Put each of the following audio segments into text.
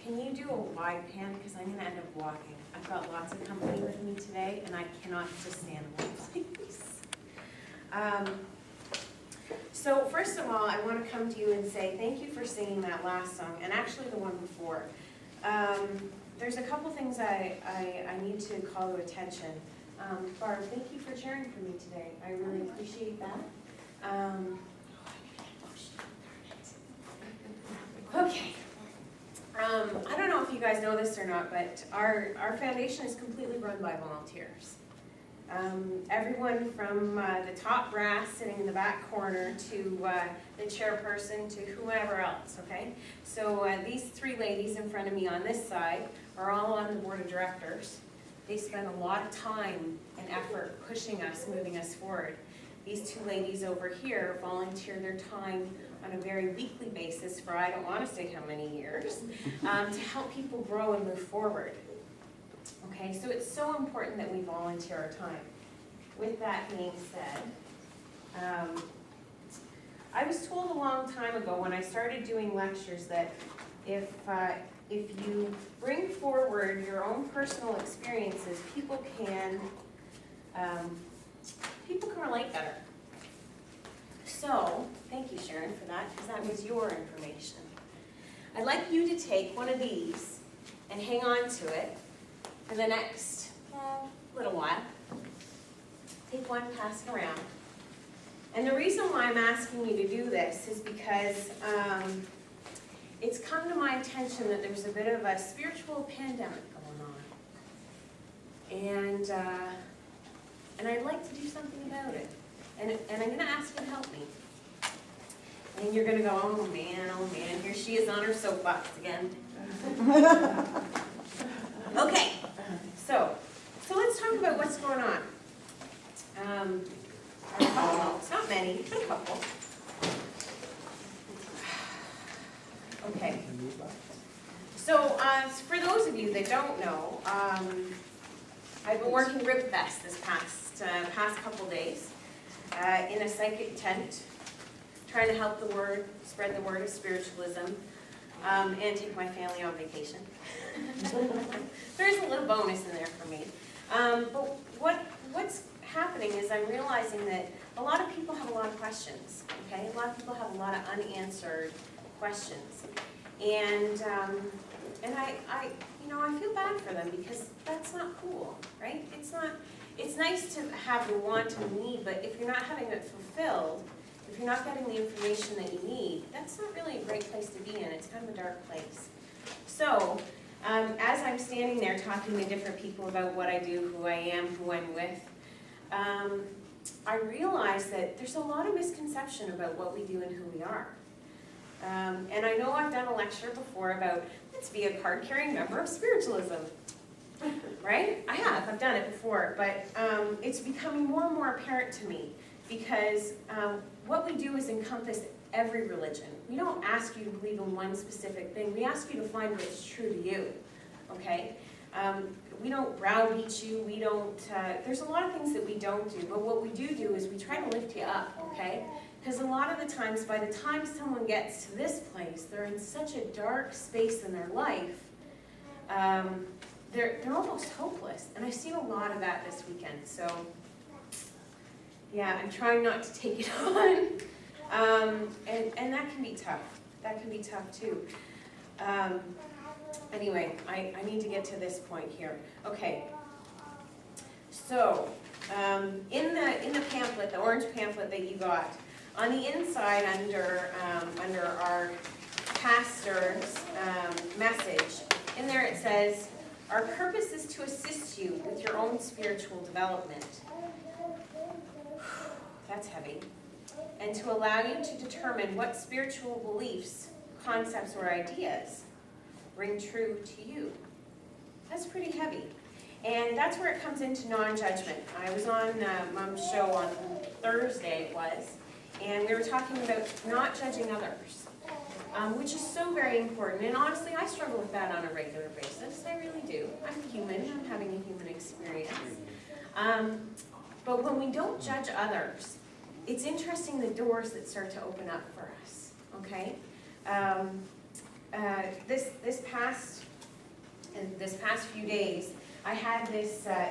can you do a wide pan, because I'm going to end up walking. I've got lots of company with me today, and I cannot just stand in one place. So first of all, I want to come to you and say thank you for singing that last song, and actually the one before. There's a couple things I need to call to attention. Barb, thank you for cheering for me today. I really appreciate that. Okay. I don't know if you guys know this or not, but our foundation is completely run by volunteers. Everyone from the top brass sitting in the back corner to the chairperson to whoever else, okay? So these three ladies in front of me on this side are all on the board of directors. They spend a lot of time and effort pushing us, moving us forward. These two ladies over here volunteer their time on a very weekly basis for I don't want to say how many years, to help people grow and move forward. Okay, so it's so important that we volunteer our time. With that being said, I was told a long time ago when I started doing lectures that if you bring forward your own personal experiences, people can relate better. So, thank you, Sharon, for that, because that was your information. I'd like you to take one of these and hang on to it for the next little while. Take one, pass it around. And the reason why I'm asking you to do this is because it's come to my attention that there's a bit of a spiritual pandemic going on. And I'd like to do something about it. And I'm going to ask you to help me. And you're going to go, oh man, here she is on her soapbox again. Okay, so let's talk about what's going on. It's not many, but a couple. Okay. So for those of you that don't know, I've been working Ribfest this past couple days in a psychic tent, trying to help spread the word of spiritualism, and take my family on vacation. There's a little bonus in there for me. But what's happening is I'm realizing that a lot of people have a lot of questions, okay? A lot of people have a lot of unanswered questions. And I feel bad for them because that's not cool, right? It's nice to have the want and need, but if you're not having it fulfilled, if you're not getting the information that you need, that's not really a great place to be in. It's kind of a dark place. So, as I'm standing there talking to different people about what I do, who I am, who I'm with, I realize that there's a lot of misconception about what we do and who we are. And I know I've done a lecture before about, let's be a card-carrying member of spiritualism. Right? I've done it before, but it's becoming more and more apparent to me because what we do is encompass every religion. We don't ask you to believe in one specific thing. We ask you to find what's true to you, okay? We don't browbeat you. We don't, there's a lot of things that we don't do, but what we do is we try to lift you up, okay? Because a lot of the times, by the time someone gets to this place, they're in such a dark space in their life, they're almost hopeless. And I've seen a lot of that this weekend, so yeah, I'm trying not to take it on. And that can be tough. That can be tough too. Anyway, I need to get to this point here. Okay. So, in the pamphlet, the orange pamphlet that you got, on the inside under our pastor's message, in there it says, our purpose is to assist you with your own spiritual development. That's heavy. And to allow you to determine what spiritual beliefs, concepts, or ideas ring true to you. That's pretty heavy. And that's where it comes into non-judgment. I was on Mom's show on Thursday, it was, and we were talking about not judging others, which is so very important. And honestly, I struggle with that on a regular basis. I really do. I'm human. I'm having a human experience. But when we don't judge others, it's interesting the doors that start to open up for us, okay? this past few days, I had this, I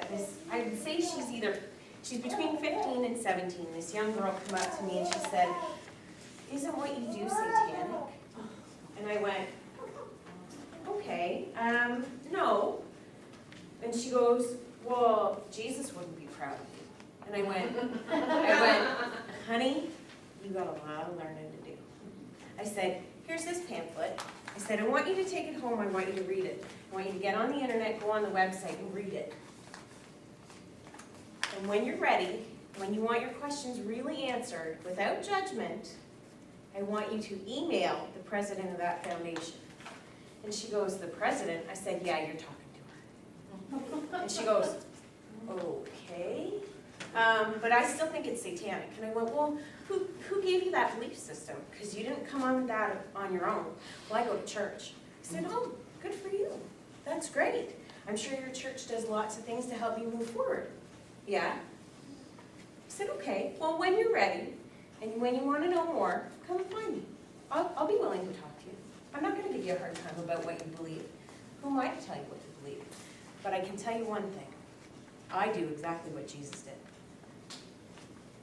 would say she's between 15 and 17, this young girl come up to me and she said, "Isn't what you do satanic?" And I went, "Okay, no." And she goes, "Well, Jesus wouldn't be proud of you." And I went, "Honey, you got a lot of learning to do." I said, "Here's this pamphlet." I said, "I want you to take it home. I want you to read it. I want you to get on the internet, go on the website and read it. And when you're ready, when you want your questions really answered without judgment, I want you to email the president of that foundation." And she goes, "The president?" I said, "Yeah, you're talking to her." And she goes, "Okay, but I still think it's satanic." And I went, "Well, who gave you that belief system? Because you didn't come on that on your own." "Well, I go to church." I said, "Oh, good for you. That's great. I'm sure your church does lots of things to help you move forward." "Yeah." I said, "Okay, well, when you're ready and when you want to know more, come and find me. I'll be willing to talk to you. I'm not going to give you a hard time about what you believe. Who am I to tell you what to believe? But I can tell you one thing. I do exactly what Jesus did."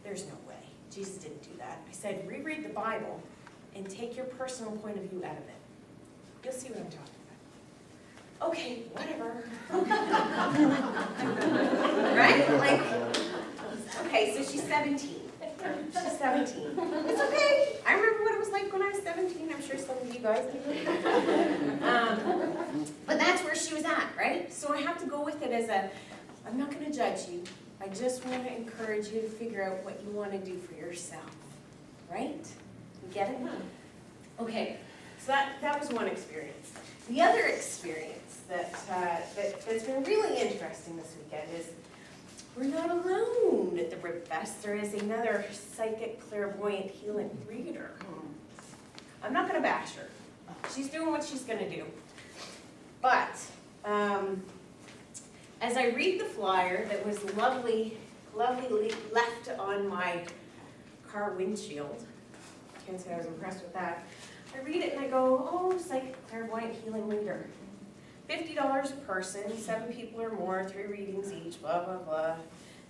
"There's no way. Jesus didn't do that." I said, "Reread the Bible and take your personal point of view out of it. You'll see what I'm talking about." "Okay, whatever." Right? Like, okay, so she's 17. She's 17. It's okay. I remember what it was like when I was 17. I'm sure some of you guys do. But that's where she was at, right? So I have to go with it as I'm not going to judge you. I just want to encourage you to figure out what you want to do for yourself, right? You get it? Okay, so that was one experience. The other experience that's been really interesting this weekend is we're not alone at the Rib Fest. There is another psychic, clairvoyant, healing reader. I'm not going to bash her. She's doing what she's going to do. But as I read the flyer that was lovely left on my car windshield, can't say I was impressed with that. I read it and I go, "Oh, psychic, clairvoyant, healing reader. $50 a person, 7 people or more, 3 readings each, blah, blah, blah.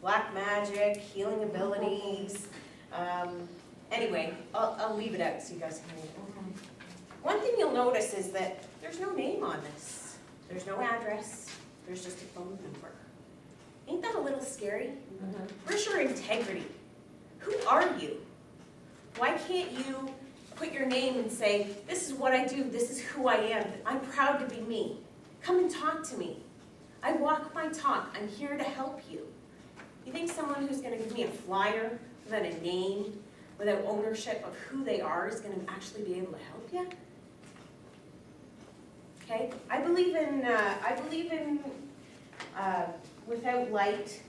Black magic, healing abilities." Anyway, I'll leave it out so you guys can read it. One thing you'll notice is that there's no name on this. There's no address. There's just a phone number. Ain't that a little scary? Where's your integrity? Who are you? Why can't you put your name and say, "This is what I do, this is who I am, I'm proud to be me. Come and talk to me. I walk my talk, I'm here to help you." You think someone who's going to give me a flyer without a name, without ownership of who they are, is going to actually be able to help you? Okay, I believe in without light,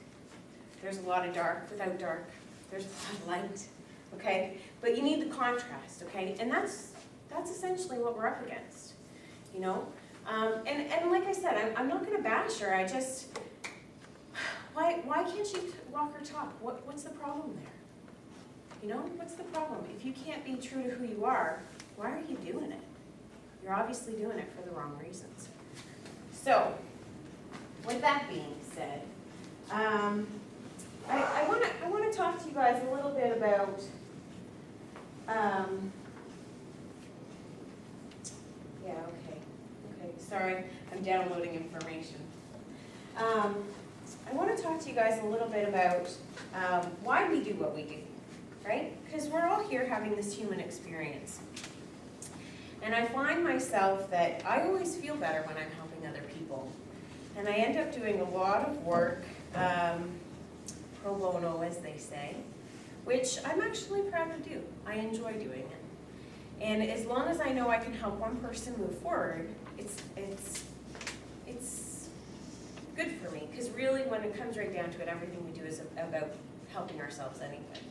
there's a lot of dark. Without dark, there's a lot of light. Okay, but you need the contrast. Okay, and that's essentially what we're up against. You know, and like I said, I'm not going to bash her. I just why can't she walk her talk? What's the problem there? You know, what's the problem? If you can't be true to who you are, why are you doing it? You're obviously doing it for the wrong reasons. So, with that being said, I want to talk to you guys a little bit about sorry, I'm downloading information. I want to talk to you guys a little bit about why we do what we do, right? Because we're all here having this human experience. And I find myself that I always feel better when I'm helping other people. And I end up doing a lot of work, pro bono as they say, which I'm actually proud to do. I enjoy doing it. And as long as I know I can help one person move forward, it's good for me. Because really, when it comes right down to it, everything we do is about helping ourselves anyway.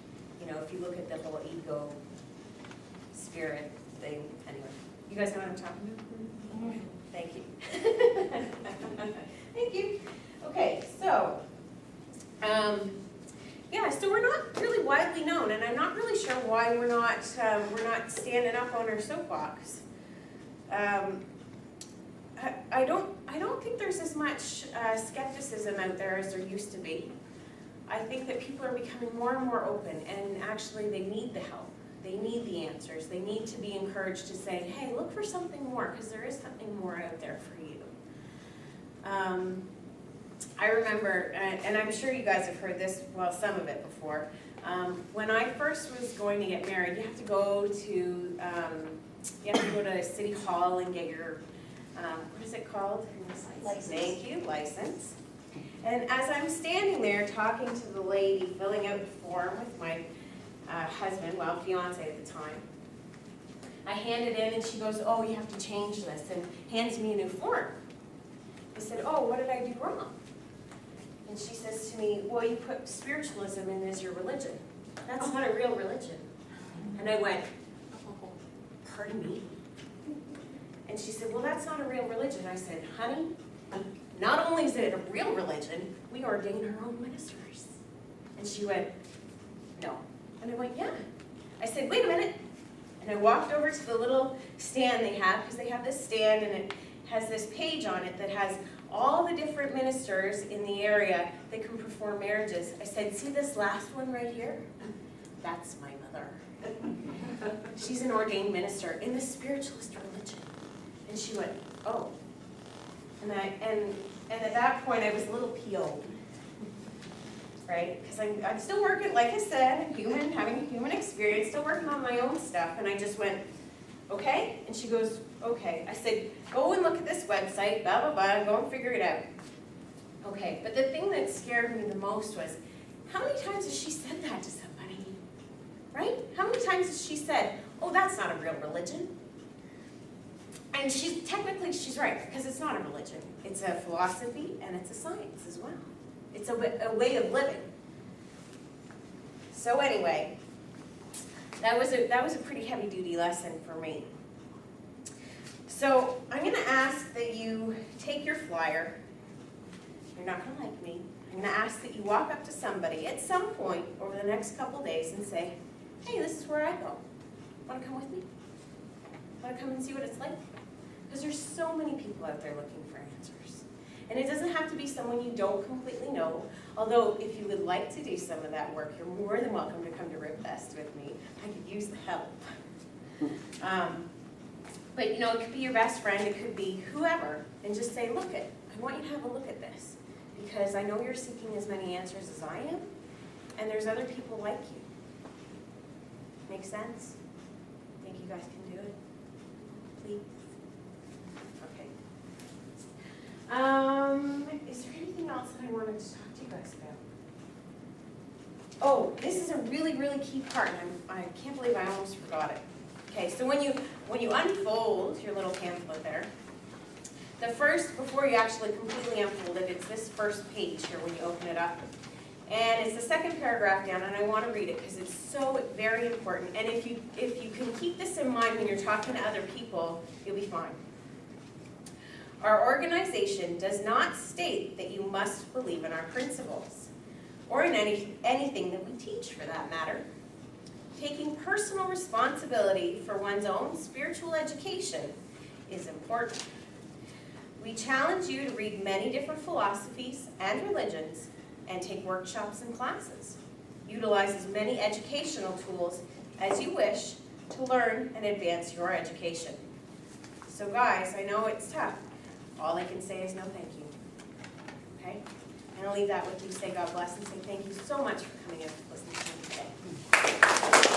You know, if you look at the whole ego, spirit thing, anyway. You guys know what I'm talking about? Thank you. Thank you. Okay, so, yeah, so we're not really widely known, and I'm not really sure why we're not standing up on our soapbox. I don't think there's as much skepticism out there as there used to be. I think that people are becoming more and more open, and actually they need the help. They need the answers. They need to be encouraged to say, hey, look for something more, because there is something more out there for you. I remember, and I'm sure you guys have heard this, well, some of it before. When I first was going to get married, you have to go to City Hall and get your, what is it called? License. Thank you, license. And as I'm standing there talking to the lady, filling out the form with my husband, well, fiance at the time, I hand it in and she goes, oh, you have to change this, and hands me a new form. I said, oh, what did I do wrong? And she says to me, well, you put spiritualism in as your religion. That's not a real religion. And I went, pardon me? And she said, well, that's not a real religion. I said, honey, not only is it a real religion, we ordain our own ministers. And she went, no. And I went, yeah. I said, wait a minute. And I walked over to the little stand they have, because they have this stand and it has this page on it that has all the different ministers in the area that can perform marriages. I said, see this last one right here? That's my mother. She's an ordained minister in the spiritualist religion. And she went, oh. And at that point I was a little peeled, right? Because I'm still working, like I said, having a human experience, still working on my own stuff. And I just went, okay? And she goes, okay. I said, go and look at this website, blah, blah, blah, go and figure it out. Okay, but the thing that scared me the most was, how many times has she said that to somebody? Right? How many times has she said, oh, that's not a real religion? And technically she's right, because it's not a religion. It's a philosophy and it's a science as well. It's a way of living. So anyway, that was a pretty heavy-duty lesson for me. So I'm going to ask that you take your flyer. You're not going to like me. I'm going to ask that you walk up to somebody at some point over the next couple days and say, hey, this is where I go. Want to come with me? Want to come and see what it's like? Because there's so many people out there looking for answers. And it doesn't have to be someone you don't completely know, although if you would like to do some of that work, you're more than welcome to come to RipFest with me. I could use the help. But it could be your best friend, it could be whoever, and just say, look, I want you to have a look at this, because I know you're seeking as many answers as I am, and there's other people like you. Make sense? Think you guys can do it? Please? Okay. Is there anything else that I wanted to talk to you guys about? Oh, this is a really, really key part, and I can't believe I almost forgot it. Okay, so when you unfold your little pamphlet there, before you actually completely unfold it, it's this first page here when you open it up. And it's the second paragraph down, and I want to read it because it's so very important. And if you can keep this in mind when you're talking to other people, you'll be fine. Our organization does not state that you must believe in our principles, or in anything that we teach for that matter. Taking personal responsibility for one's own spiritual education is important. We challenge you to read many different philosophies and religions and take workshops and classes. Utilize as many educational tools as you wish to learn and advance your education. So guys, I know it's tough. All I can say is no thank you. Okay? And I'll leave that with you. Say God bless and say thank you so much for coming in and listening to me today.